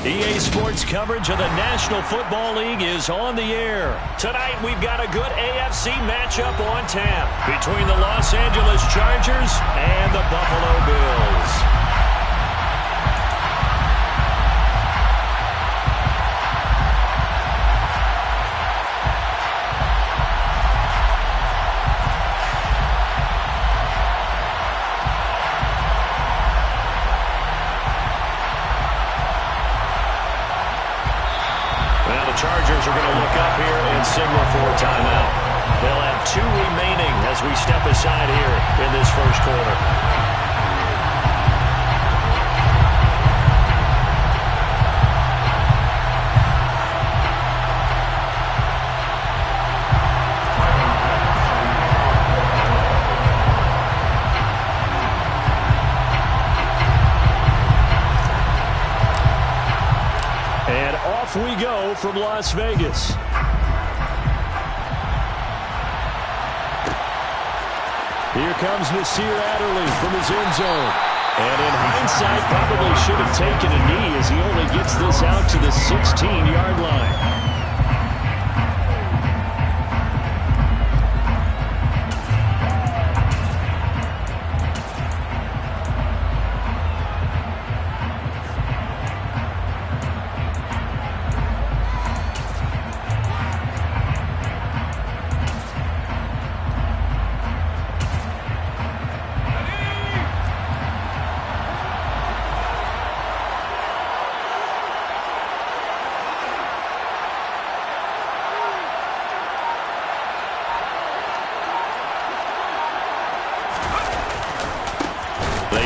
EA Sports coverage of the National Football League is on the air. Tonight, we've got a good AFC matchup on tap between the Los Angeles Chargers and the Buffalo Bills. Chargers are going to look up here and signal for a timeout. They'll have 2 remaining as we step aside here in this first quarter. We go from Las Vegas. Here comes Nasir Adderley from his end zone. And in hindsight, probably should have taken a knee as he only gets this out to the 16-yard line.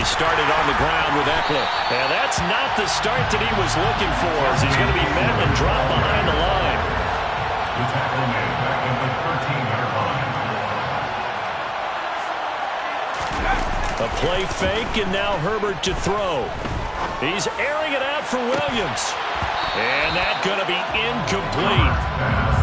Started on the ground with Eckler. And that's not the start that he was looking for, as he's going to be met and dropped behind the line. The tackle made back at the 13-yard line. A play fake, and now Herbert to throw. He's airing it out for Williams. And that's going to be incomplete.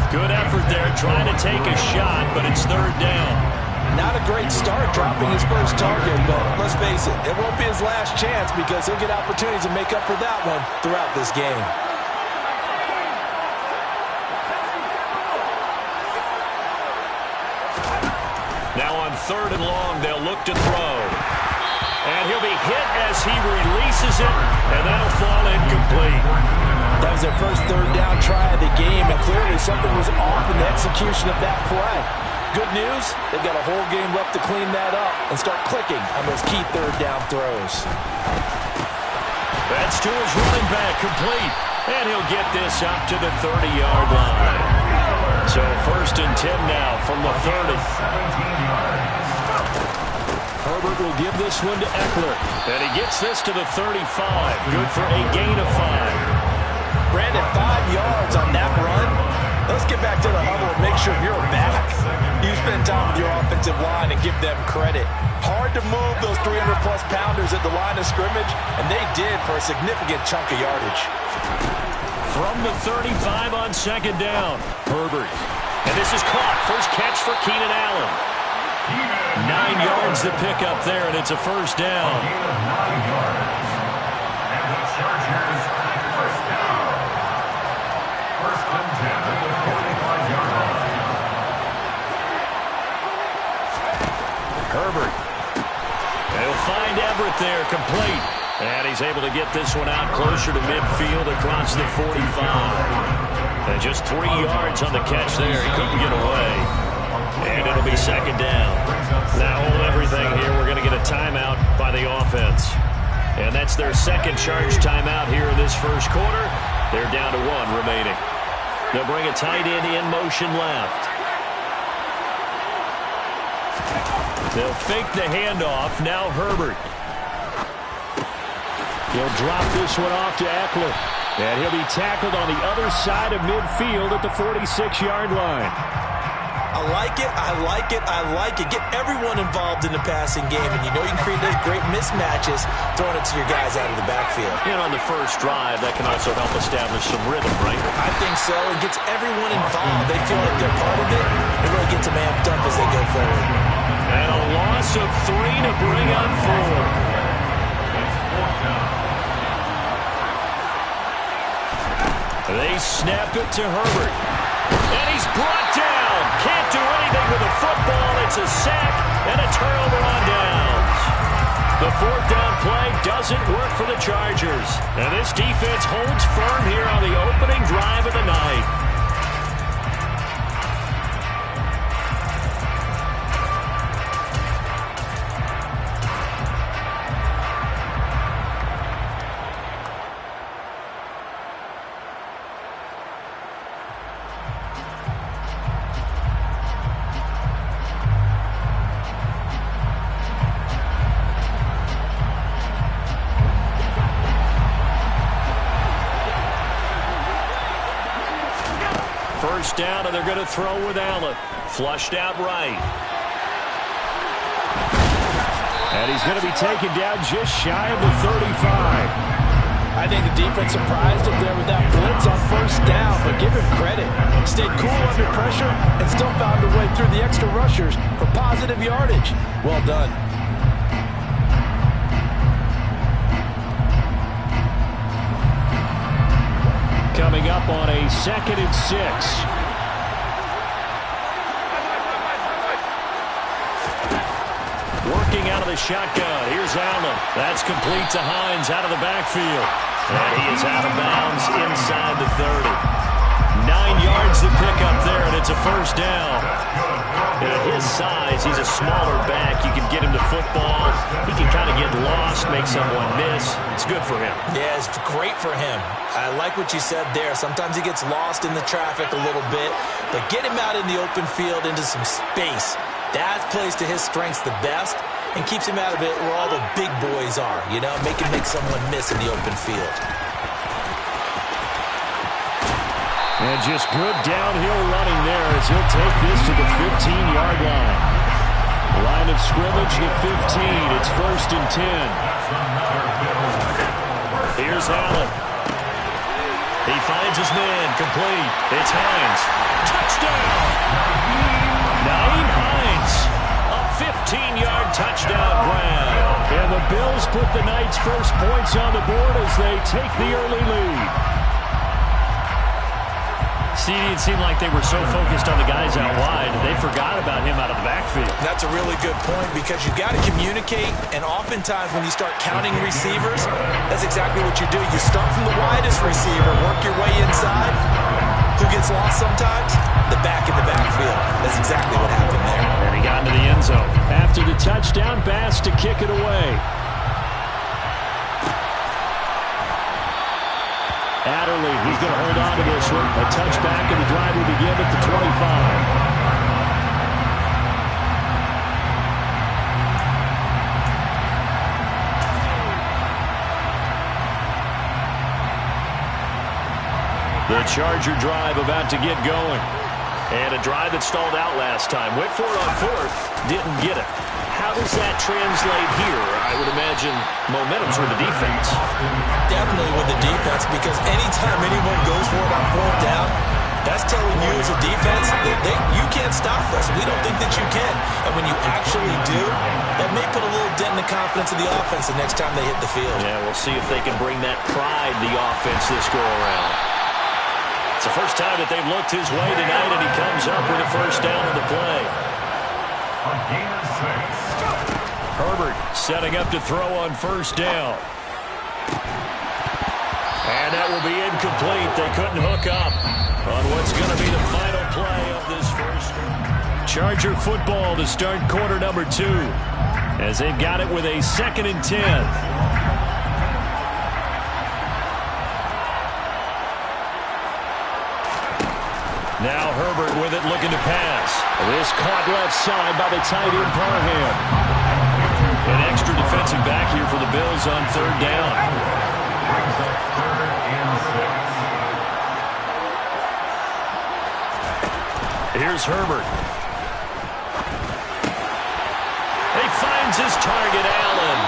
Good effort there trying to take a shot, but it's third down. Not a great start dropping his first target, but let's face it, it won't be his last chance because he'll get opportunities to make up for that one throughout this game. Now on 3rd and long, they'll look to throw. And he'll be hit as he releases it, and that'll fall incomplete. That was their first 3rd down try of the game, and clearly something was off in the execution of that play. Good news, they've got a whole game left to clean that up and start clicking on those key 3rd down throws. That's to his running back, complete. And he'll get this up to the 30-yard line. So 1st and 10 now from the 30. Herbert will give this one to Eckler. And he gets this to the 35. Good for a gain of 5. Brandon, 5 yards on that run. Let's get back to the huddle and make sure you're back. You spend time with your offensive line and give them credit. Hard to move those 300-plus pounders at the line of scrimmage, and they did for a significant chunk of yardage. From the 35 on 2nd down, Herbert. And this is caught. First catch for Keenan Allen. 9 yards to pick up there, and it's a first down. 9 yards. And the Chargers first down. First and 10 at the 45-yard line. Herbert. He'll find Everett there, complete. And he's able to get this one out closer to midfield across the 45. And just 3 yards on the catch there. He couldn't get away. And it'll be 2nd down. Now hold everything here. We're going to get a timeout by the offense. And that's their 2nd charge timeout here in this first quarter. They're down to 1 remaining. They'll bring a tight end in motion left. They'll fake the handoff. Now Herbert. He'll drop this one off to Eckler. And he'll be tackled on the other side of midfield at the 46-yard line. I like it, I like it, I like it. Get everyone involved in the passing game, and you know you can create those great mismatches throwing it to your guys out of the backfield. And on the first drive, that can also help establish some rhythm, right? I think so. It gets everyone involved. They feel like they're part of it. It really gets them amped up as they go forward. And a loss of 3 to bring up 4. They snap it to Herbert. And he's brought down. Can't do anything with the football. It's a sack and a turnover on downs. The fourth down play doesn't work for the Chargers. And this defense holds firm here on the opening drive of the night. First down, and they're going to throw with Allen. Flushed out right. And he's going to be taken down just shy of the 35. I think the defense surprised him there with that blitz on first down, but give him credit. Stayed cool under pressure and still found a way through the extra rushers for positive yardage. Well done. Coming up on a 2nd and 6. Working out of the shotgun. Here's Allen. That's complete to Hines out of the backfield. And he is out of bounds inside the 30. 9 yards to pick up there, and it's a first down. And at his size, he's a smaller back. You can get him to football. He can kind of get lost, make someone miss. It's good for him. Yeah, it's great for him. I like what you said there. Sometimes he gets lost in the traffic a little bit, but get him out in the open field into some space. That plays to his strengths the best and keeps him out of it where all the big boys are, you know, make someone miss in the open field. And just good downhill running there as he'll take this to the 15-yard line. Line of scrimmage, the 15. It's 1st and 10. Here's Allen. He finds his man, complete. It's Hines. Touchdown! Naeem Hines. A 15-yard touchdown grab. And the Bills put the night's first points on the board as they take the early lead. See, it seemed like they were so focused on the guys out wide, they forgot about him out of the backfield. That's a really good point because you've got to communicate, and oftentimes when you start counting receivers, that's exactly what you do. You start from the widest receiver, work your way inside. Who gets lost sometimes? The back in the backfield. That's exactly what happened there. And he got into the end zone. After the touchdown, Bass to kick it away. Adderley, he's going to hold on to this one. A touchback, and the drive will begin at the 25. The Charger drive about to get going. And a drive that stalled out last time. Went for it on 4th, didn't get it. How does that translate here? I would imagine momentum's with the defense. Definitely with the defense, because anytime anyone goes for it on 4th down, that's telling you as a defense that you can't stop us. We don't think that you can. And when you actually do, that may put a little dent in the confidence of the offense the next time they hit the field. Yeah, we'll see if they can bring that pride the offense this go-around. It's the first time that they've looked his way tonight, and he comes up with a first down on the play. Herbert setting up to throw on first down. And that will be incomplete. They couldn't hook up on what's going to be the final play of this first. Charger football to start quarter number 2 as they've got it with a 2nd and 10. Now Herbert with it, looking to pass. This caught left side by the tight end Parham. An extra defensive back here for the Bills on 3rd down. Here's Herbert. He finds his target, Allen.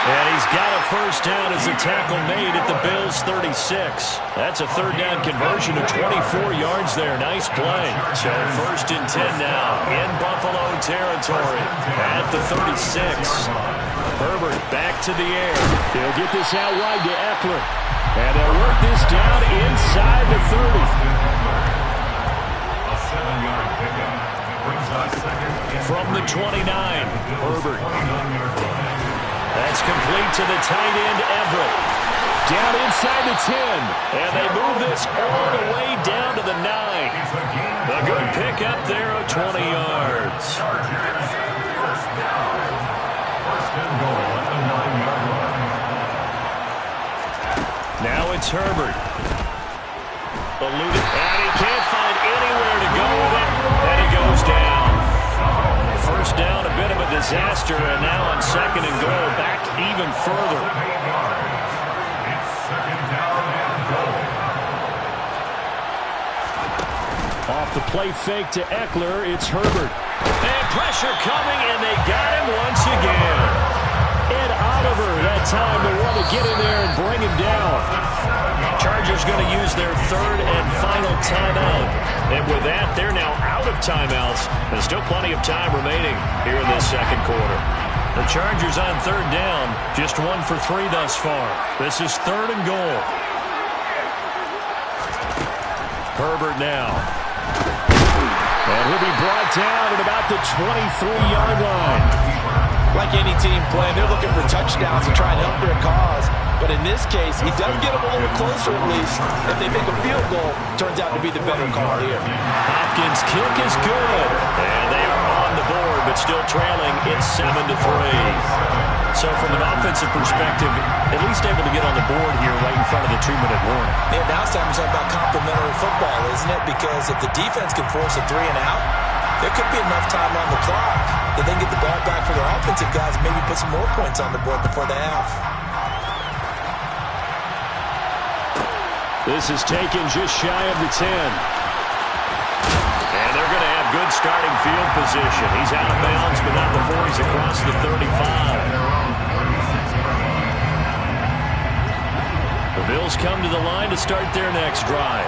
And he's got a first down as a tackle made at the Bills' 36. That's a 3rd down conversion of 24 yards there. Nice play. So 1st and 10 now in Buffalo territory at the 36. Herbert back to the air. He'll get this out wide to Eckler. And they'll work this down inside the 30. A 7-yard pickup. Brings us second. From the 29, Herbert. That's complete to the tight end, Everett. Down inside the 10. And they move this all the way down to the 9. A good pickup there of 20 yards. First down. First and goal at the 9-yard line. Now it's Herbert. Eluded, and he can't find anywhere to go with it, and he goes down. First down, a bit of a disaster, and now on second and goal, back even further. It's second down and goal. Off the play fake to Eckler, it's Herbert. And pressure coming, and they got him once again. Ed Oliver, that time, the one to get in there and bring him down. Chargers going to use their third and final timeout. And with that, they're now out of timeouts. There's still plenty of time remaining here in this second quarter. The Chargers on third down, just 1 for 3 thus far. This is third and goal. Herbert now. And he'll be brought down at about the 23-yard line. Like any team playing, they're looking for touchdowns to try and help their cause. But in this case, he does get them a little closer at least. If they make a field goal, turns out to be the better call here. Hopkins' kick is good. And they are on the board, but still trailing. It's 7-3. So from an offensive perspective, at least able to get on the board here right in front of the 2-minute warning. Yeah, now it's time to talk about complementary football, isn't it? Because if the defense can force a 3 and out, there could be enough time on the clock that they can get the ball back for their offensive guys and maybe put some more points on the board before the half. This is taken just shy of the 10. And they're going to have good starting field position. He's out of bounds, but not before he's across the 35. The Bills come to the line to start their next drive.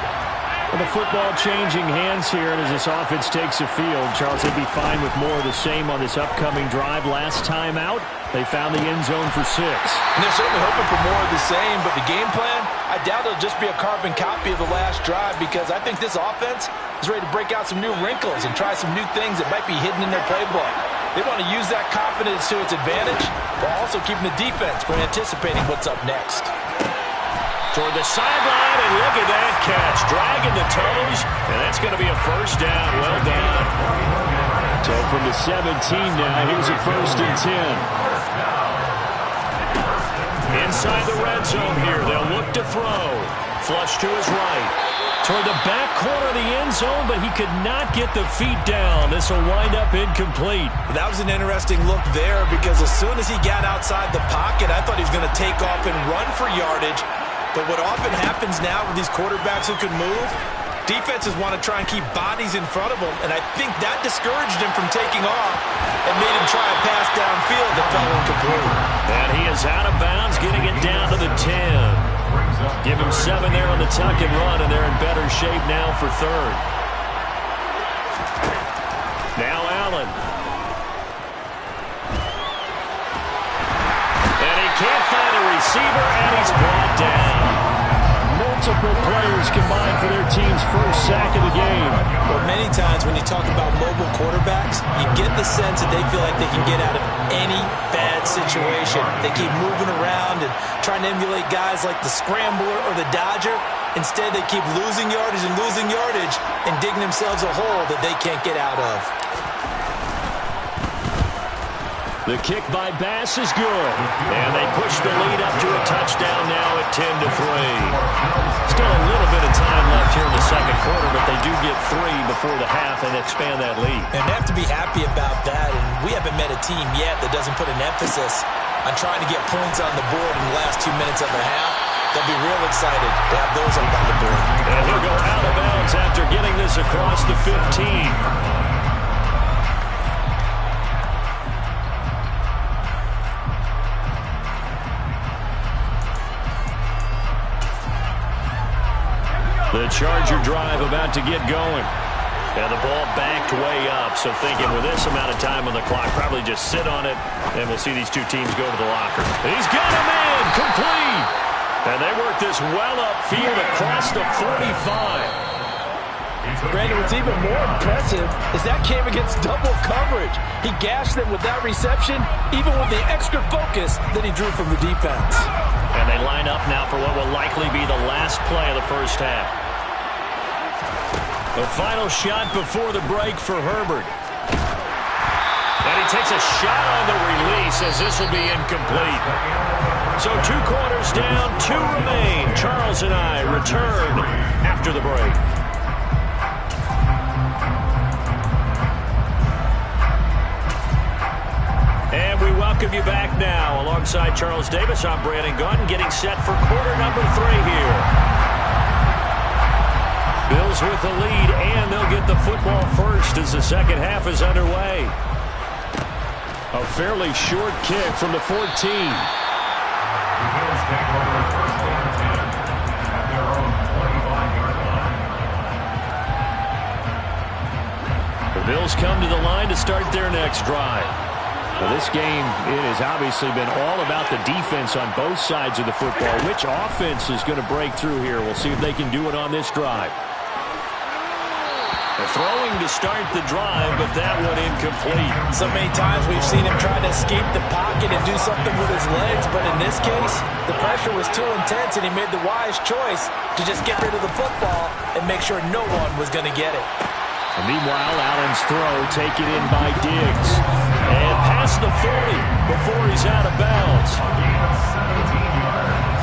Well, the football changing hands here, and as this offense takes the field, Charles, they'd be fine with more of the same on this upcoming drive. Last time out, they found the end zone for 6. And they're certainly hoping for more of the same, but the game plan, I doubt it'll just be a carbon copy of the last drive, because I think this offense is ready to break out some new wrinkles and try some new things that might be hidden in their playbook. They want to use that confidence to its advantage, while also keeping the defense from anticipating what's up next. Toward the sideline, and look at that catch. Dragging the toes, and that's going to be a first down. Well done. So from the 17 now, here's a first and 10. Inside the red zone here, they'll look to throw. Flush to his right. Toward the back corner of the end zone, but he could not get the feet down. This will wind up incomplete. That was an interesting look there, because as soon as he got outside the pocket, I thought he was going to take off and run for yardage. But what often happens now with these quarterbacks who can move, defenses want to try and keep bodies in front of them, and I think that discouraged him from taking off and made him try a pass downfield that fell incomplete. And he is out of bounds, getting it down to the 10. Give him 7 there on the tuck and run, and they're in better shape now for third. Now Allen. And he can't find a receiver, and he's brought down. Multiple players combined for their team's first sack of the game. Well, many times when you talk about mobile quarterbacks, you get the sense that they feel like they can get out of any bad situation. They keep moving around and trying to emulate guys like the Scrambler or the Dodger. Instead, they keep losing yardage and digging themselves a hole that they can't get out of. The kick by Bass is good. And they push the lead up to a touchdown now at 10-3. Still a little bit of time left here in the second quarter, but they do get 3 before the half and expand that lead. And they have to be happy about that. And we haven't met a team yet that doesn't put an emphasis on trying to get points on the board in the last 2 minutes of the half. They'll be real excited to have those up on the board. And he'll go out of bounds after getting this across the 15. The Charger drive about to get going. And the ball backed way up, so thinking with this amount of time on the clock, probably just sit on it, and we'll see these two teams go to the locker. He's got him in, complete. And they work this well upfield across the 45. Brandon, what's even more impressive is that came against double coverage. He gashed them with that reception, even with the extra focus that he drew from the defense. And they line up now for what will likely be the last play of the first half. The final shot before the break for Herbert. And he takes a shot on the release as this will be incomplete. So 2 quarters down, 2 remain. Charles and I return after the break. And we welcome you back now. Alongside Charles Davis, I'm Brandon Gunn, getting set for quarter number 3 here. Bills with the lead, and they'll get the football first as the second half is underway. A fairly short kick from the 14. The Bills take over first and 10 at their own 45-yard line. The Bills come to the line to start their next drive. Well, this game, it has obviously been all about the defense on both sides of the football. Which offense is going to break through here? We'll see if they can do it on this drive. They're throwing to start the drive, but that one incomplete. So many times we've seen him try to escape the pocket and do something with his legs, but in this case, the pressure was too intense, and he made the wise choice to just get rid of the football and make sure no one was going to get it. And meanwhile, Allen's throw taken in by Diggs. And past the 40 before he's out of bounds. 17 yards.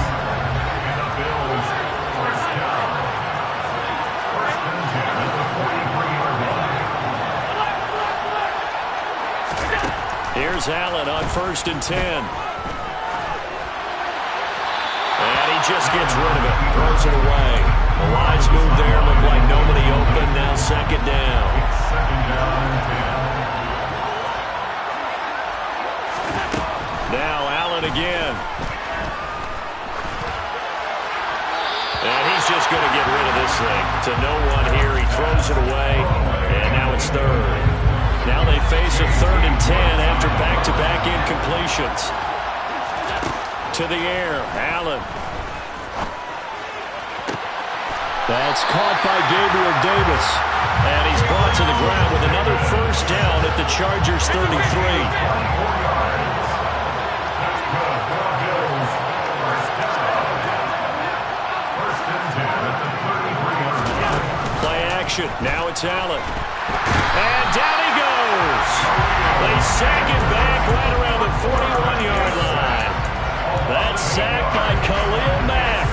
And the Bills first down. First and 10 at the 43-yard line. Here's Allen on first and 10. And he just gets rid of it. Throws it away. The wise move there. Looked like nobody open. Now second down. Second down and 10. Now Allen again. And he's just going to get rid of this thing. To no one here. He throws it away. And now it's third. Now they face a 3rd and 10 after back-to-back incompletions. To the air. Allen. That's caught by Gabriel Davis. And he's brought to the ground with another first down at the Chargers' 33. Now it's Allen. And down he goes. They sack it back right around the 41-yard line. That's sacked by Khalil Mack.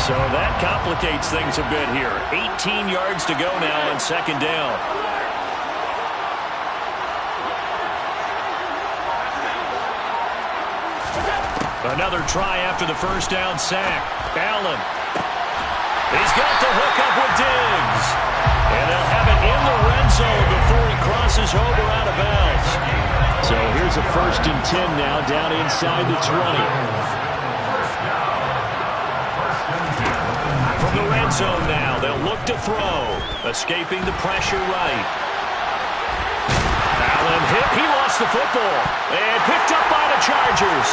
So that complicates things a bit here. 18 yards to go now on second down. Another try after the first down sack. Allen. He's got the hook up with Diggs. And they'll have it in the red zone before he crosses over out of bounds. So here's a first and 10 now down inside the 20. From the red zone now, they'll look to throw. Escaping the pressure right. Allen hit. He lost the football. And picked up by the Chargers.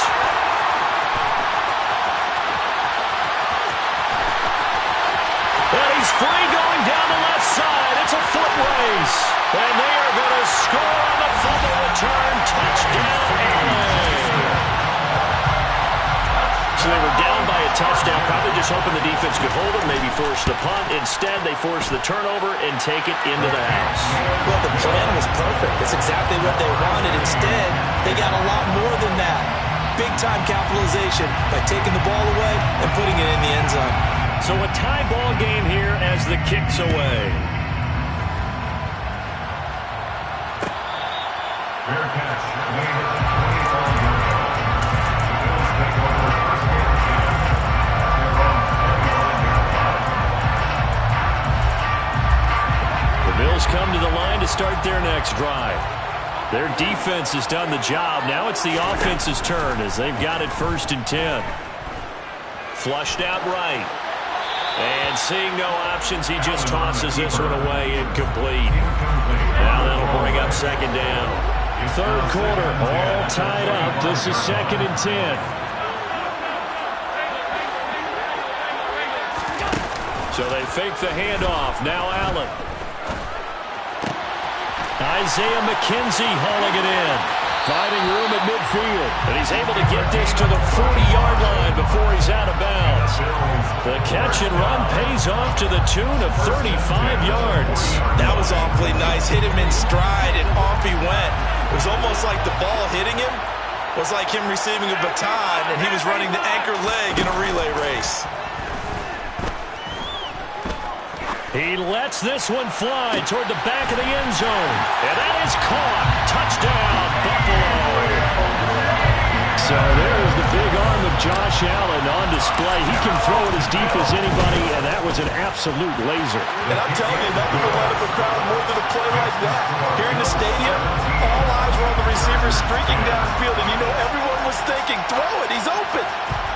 And he's free going down the left side. It's a foot race. And they are going to score on the fumble return. Touchdown, LA. So they were down by a touchdown, probably just hoping the defense could hold them, maybe force the punt. Instead, they force the turnover and take it into the house. Well, the plan was perfect. That's exactly what they wanted. Instead, they got a lot more than that. Big-time capitalization by taking the ball away and putting it in the end zone. So a tie ball game here as the kick's away. Fair catch. Bills take over first and 10. The Bills come to the line to start their next drive. Their defense has done the job. Now it's the offense's turn as they've got it first and 10. Flushed out right. And seeing no options, he just tosses this one away, incomplete. Now that'll bring up second down. Third quarter, all tied up. This is second and 10. So they fake the handoff. Now Allen. Isaiah McKenzie hauling it in. Finding room at midfield. And he's able to get this to the 40-yard line before he's out of bounds. The catch and run pays off to the tune of 35 yards. That was awfully nice. Hit him in stride, and off he went. It was almost like the ball hitting him was like him receiving a baton, and he was running the anchor leg in a relay race. He lets this one fly toward the back of the end zone. And that is caught. Touchdown, Buffalo. So there's the big arm of Josh Allen on display. He can throw it as deep as anybody, and that was an absolute laser. And I'm telling you, nothing will light up a crowd more than a play like that. Here in the stadium, all eyes were on the receiver streaking downfield, and you know everyone was thinking, throw it, he's open.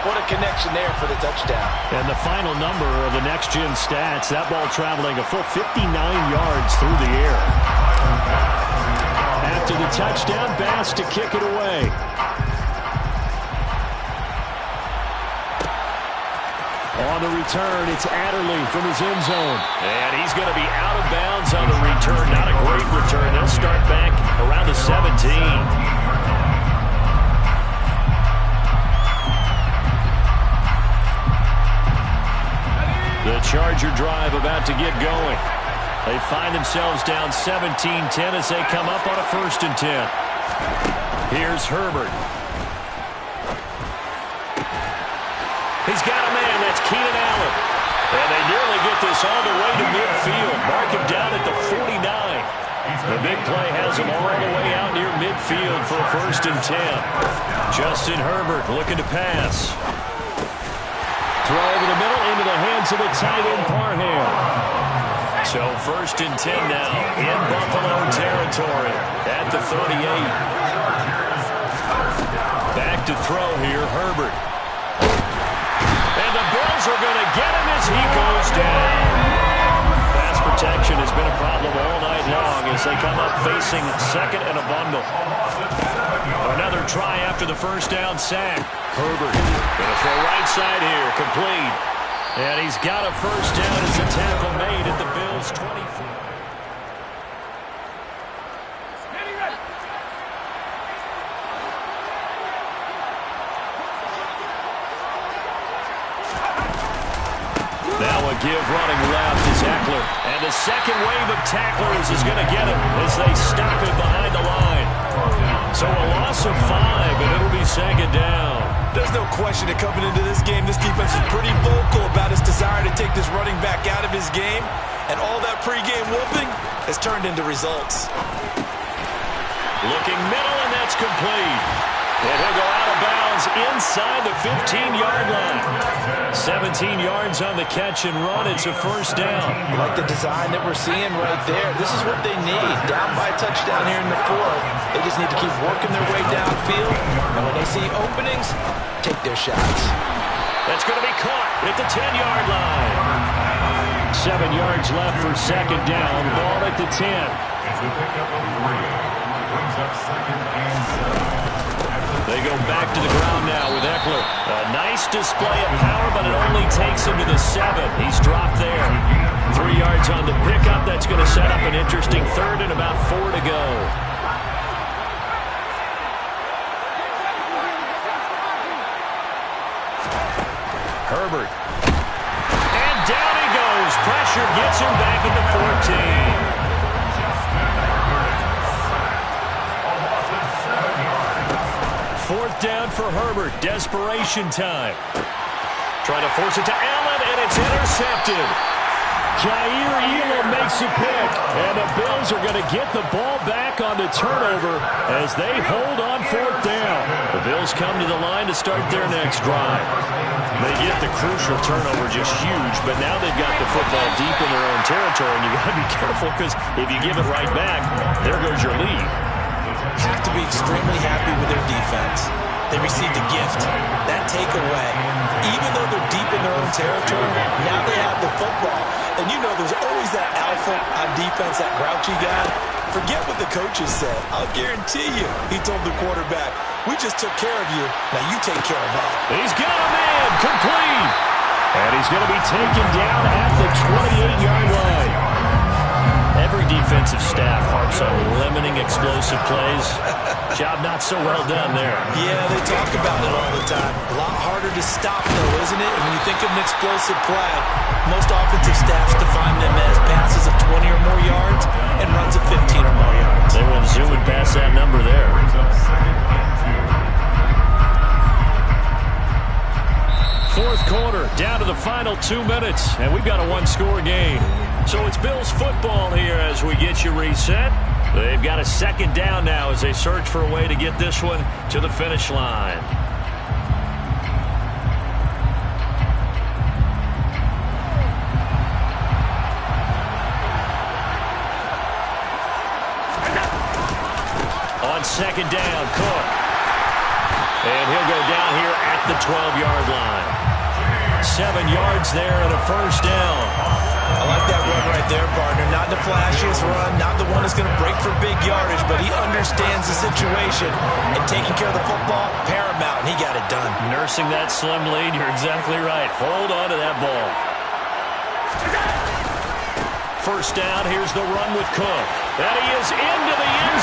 What a connection there for the touchdown. And the final number of the next-gen stats, that ball traveling a full 59 yards through the air. After the touchdown, Bass to kick it away. On the return, it's Adderley from his end zone. And he's going to be out of bounds on the return. Not a great return. They'll start back around the 17. The Charger drive about to get going. They find themselves down 17-10 as they come up on a 1st and 10. Here's Herbert. He's got a man. That's Keenan Allen. And they nearly get this all the way to midfield. Mark him down at the 49. The big play has him all the way out near midfield for a 1st and 10. Justin Herbert looking to pass. Throw over the middle into the hands of the tight end Parham. So 1st and 10 now in Buffalo territory at the 38. Back to throw here, Herbert. And the Bills are going to get him as he goes down. Pass protection has been a problem all night long as they come up facing 2nd and a bundle. Another try after the 1st down sack. Herbert going to throw right side here, complete. And he's got a 1st down as the tackle made at the Bills' 24. Now a give running left is Eckler. And the second wave of tacklers is going to get him as they stop him behind the line. So a loss of 5, and it'll be 2nd down. There's no question that coming into this game, this defense is pretty vocal about its desire to take this running back out of his game. And all that pregame whooping has turned into results. Looking middle, and that's complete. And he'll go out of bounds inside the 15-yard line. 17 yards on the catch and run. It's a 1st down. You like the design that we're seeing right there. This is what they need. Down by a touchdown here in the 4th. They just need to keep working their way downfield. And when they see openings, take their shots. That's going to be caught at the 10-yard line. 7 yards left for 2nd down. Ball at the 10. It's a pickup of 3. Brings up 2nd and 7. They go back to the ground now with Eckler. A nice display of power, but it only takes him to the 7. He's dropped there. 3 yards on the pickup. That's going to set up an interesting 3rd and about 4 to go. Herbert. And down he goes. Pressure gets him back at the 14. 4th down for Herbert. Desperation time. Trying to force it to Allen, and it's intercepted. Jair Elam makes a pick, and the Bills are going to get the ball back on the turnover as they hold on 4th down. The Bills come to the line to start their next drive. They get the crucial turnover, just huge, but now they've got the football deep in their own territory, and you've got to be careful because if you give it right back, there goes your lead. Have to be extremely happy with their defense. They received a gift, that takeaway. Even though they're deep in their own territory, now they have the football. And you know there's always that alpha on defense, that grouchy guy. Forget what the coaches said. I'll guarantee you, he told the quarterback, we just took care of you. Now you take care of that. He's got a man, complete. And he's going to be taken down at the 28-yard line. Every defensive staff harps on limiting explosive plays. Job not so well done there. Yeah, they talk about it all the time. A lot harder to stop, though, isn't it? When you think of an explosive play, most offensive staffs define them as passes of 20 or more yards and runs of 15 or more yards. They went zooming past that number there. Fourth quarter, down to the final 2 minutes, and we've got a one-score game. So it's Bills football here as we get you reset. They've got a second down now as they search for a way to get this one to the finish line. On second down, Cook. And he'll go down here at the 12-yard line. 7 yards there and a first down. I like that run right there, partner. Not the flashiest run, not the one that's going to break for big yardage, but he understands the situation. And taking care of the football, paramount, and he got it done. Nursing that slim lead, you're exactly right. Hold on to that ball. First down, here's the run with Cook. And he is into the end